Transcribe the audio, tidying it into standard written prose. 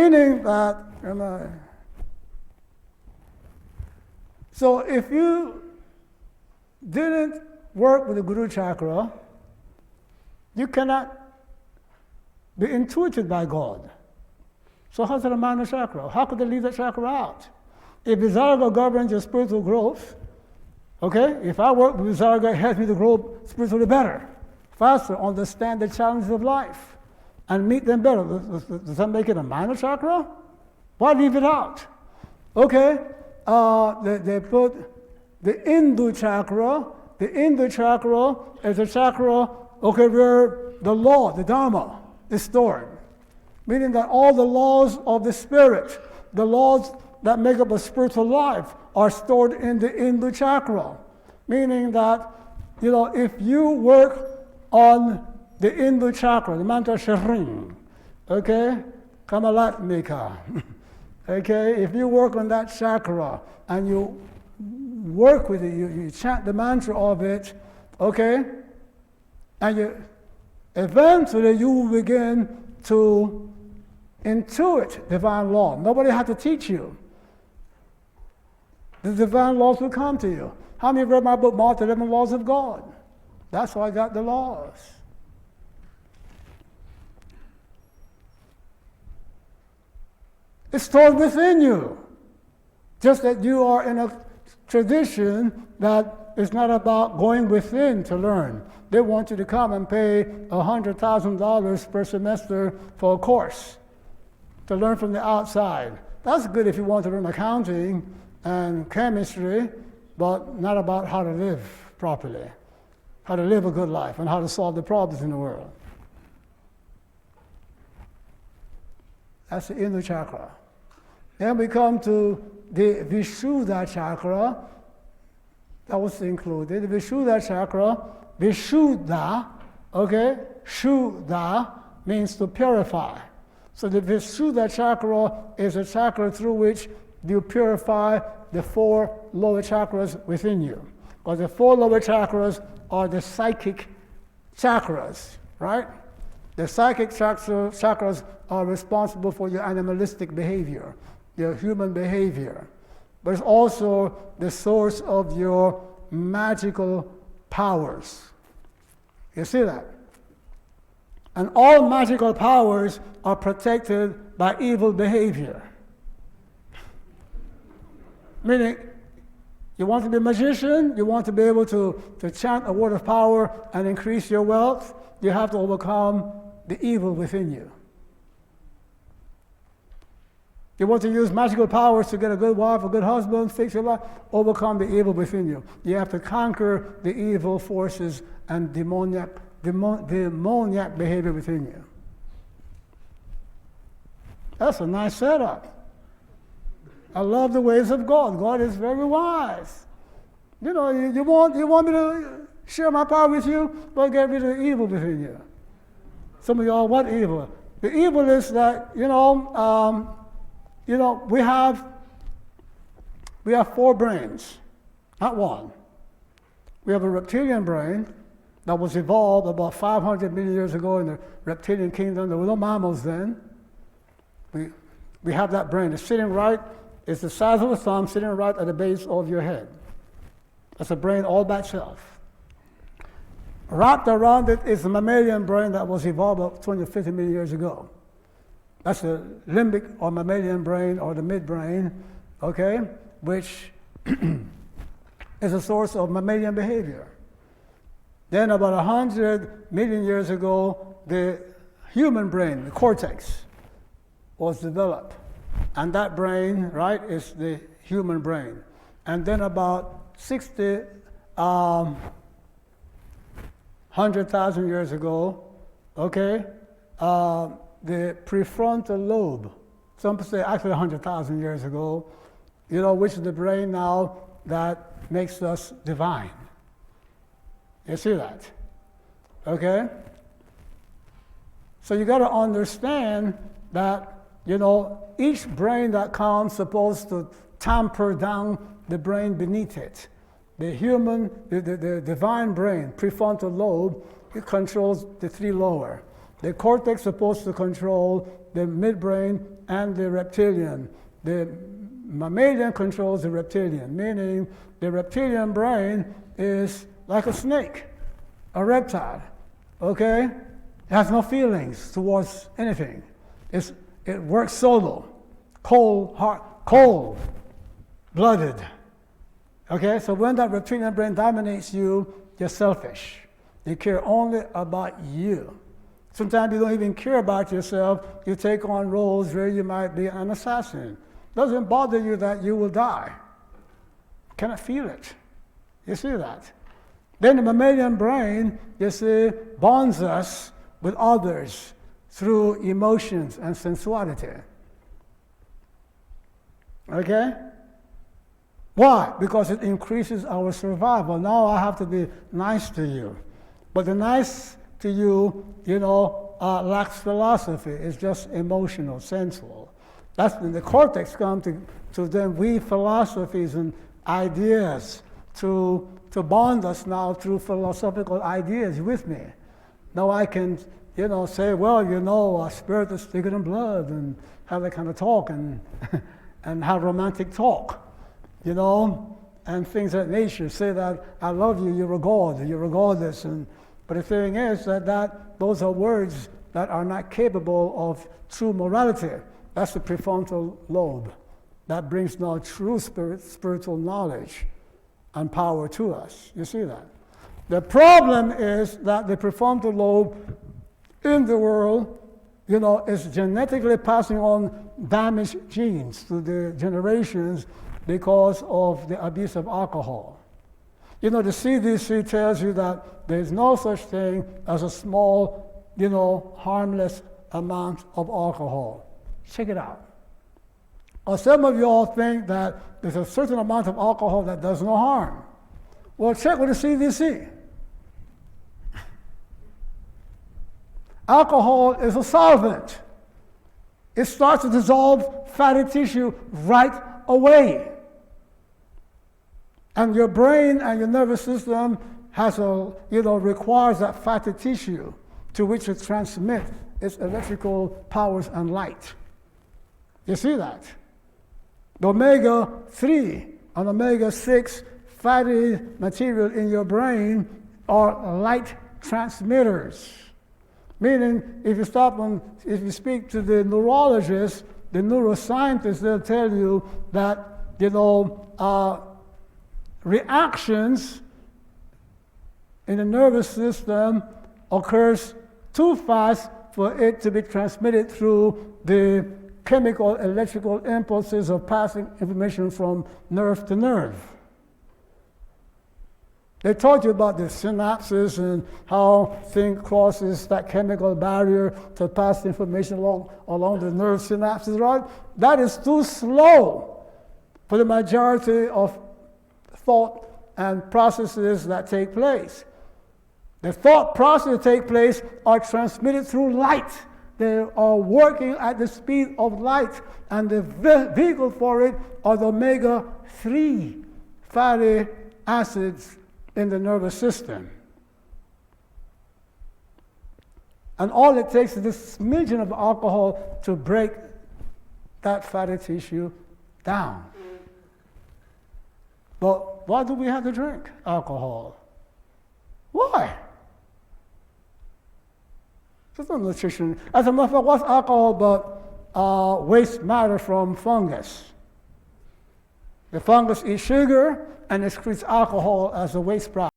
Meaning that, so if you didn't work with the Guru chakra, you cannot be intuited by God. So how's it a minor chakra? How could they leave that chakra out? If Visarga governs your spiritual growth, okay, if I work with Visarga, it helps me to grow spiritually better, faster, understand the challenges of life, and meet them better. Does that make it a minor chakra? Why leave it out? Okay, they put the Hindu chakra. The Hindu chakra is a chakra, okay, where the law, the Dharma, is stored. Meaning that all the laws of the spirit, the laws that make up a spiritual life, are stored in the Hindu chakra. Meaning that, if you work on the Hindu chakra, the mantra Shrim, okay, Kamalatmika, okay, if you work on that chakra and you work with it, you chant the mantra of it, okay, and eventually you will begin to intuit divine law. Nobody had to teach you. The divine laws will come to you. How many have read my book, Mark, the 11 Laws of God? That's how I got the laws. It's stored within you. Just that you are in a tradition that is not about going within to learn. They want you to come and pay $100,000 per semester for a course to learn from the outside. That's good if you want to learn accounting and chemistry, but not about how to live properly, how to live a good life, and how to solve the problems in the world. That's the Hindu chakra. Then we come to the Vishuddha chakra. That was included. The Vishuddha chakra, Vishuddha, okay? Shuddha means to purify. So the Vishuddha chakra is a chakra through which you purify the 4 lower chakras within you. Because the 4 lower chakras are the psychic chakras, right? The psychic chakras are responsible for your animalistic behavior, your human behavior. But it's also the source of your magical powers. You see that? And all magical powers are protected by evil behavior. Meaning, you want to be a magician, you want to be able to chant a word of power and increase your wealth, you have to overcome the evil within you. You want to use magical powers to get a good wife, a good husband, fix your life, overcome the evil within you. You have to conquer the evil forces and demoniac behavior within you. That's a nice setup. I love the ways of God. God is very wise. You want me to share my power with you? Well, get rid of the evil within you. Some of y'all, what evil? The evil is that, we have 4 brains, not one. We have a reptilian brain that was evolved about 500 million years ago in the reptilian kingdom. There were no mammals then. We have that brain. It's sitting right, it's the size of a thumb, sitting right at the base of your head. That's a brain all by itself. Wrapped around it is the mammalian brain that was evolved about 250 million years ago. That's the limbic or mammalian brain or the midbrain, okay, which is a source of mammalian behavior. Then about 100 million years ago, the human brain, the cortex, was developed. And that brain, right, is the human brain. And then about 100,000 years ago, okay, the prefrontal lobe, some people say actually 100,000 years ago, which is the brain now that makes us divine. You see that? Okay? So you got to understand that, each brain that comes is supposed to tamper down the brain beneath it. The divine brain, prefrontal lobe, it controls the 3 lower. The cortex is supposed to control the midbrain and the reptilian. The mammalian controls the reptilian, meaning the reptilian brain is like a snake, a reptile, okay? It has no feelings towards anything. It works solo, cold-blooded. Okay, so when that reptilian brain dominates you, you're selfish. You care only about you. Sometimes you don't even care about yourself. You take on roles where you might be an assassin. Doesn't bother you that you will die. Cannot feel it. You see that? Then the mammalian brain, you see, bonds us with others through emotions and sensuality. Okay? Why? Because it increases our survival. Now I have to be nice to you. But the nice to you, lacks philosophy. It's just emotional, sensual. That's when the cortex comes to then weave philosophies and ideas to bond us now through philosophical ideas with me. Now I can, say, well, spirit is thicker than blood, and have that kind of talk, and and have romantic talk, and things of that nature. Say that I love you, you're a god, you're a goddess, but the thing is that those are words that are not capable of true morality. That's the prefrontal lobe that brings now true spiritual knowledge and power to us. You see that? The problem is that the prefrontal lobe in the world, is genetically passing on damaged genes to the generations because of the abuse of alcohol. The CDC tells you that there's no such thing as a small, harmless amount of alcohol. Check it out. Or some of you all think that there's a certain amount of alcohol that does no harm. Well, check with the CDC. Alcohol is a solvent. It starts to dissolve fatty tissue right away. And your brain and your nervous system requires that fatty tissue to which it transmits its electrical powers and light. You see that? The omega-3 and omega-6 fatty material in your brain are light transmitters. Meaning, if you speak to the neurologist, the neuroscientists, they'll tell you that, reactions in the nervous system occurs too fast for it to be transmitted through the chemical, electrical impulses of passing information from nerve to nerve. They taught you about the synapses and how thing crosses that chemical barrier to pass information along the nerve synapses, right? That is too slow for the majority of thought and processes that take place. The thought processes that take place are transmitted through light. They are working at the speed of light, and the vehicle for it are the omega-3 fatty acids in the nervous system. And all it takes is this smidgen of alcohol to break that fatty tissue down. But why do we have to drink alcohol? Why? There's no nutrition. As a matter of fact, what's alcohol but waste matter from fungus? The fungus eats sugar and excretes alcohol as a waste product.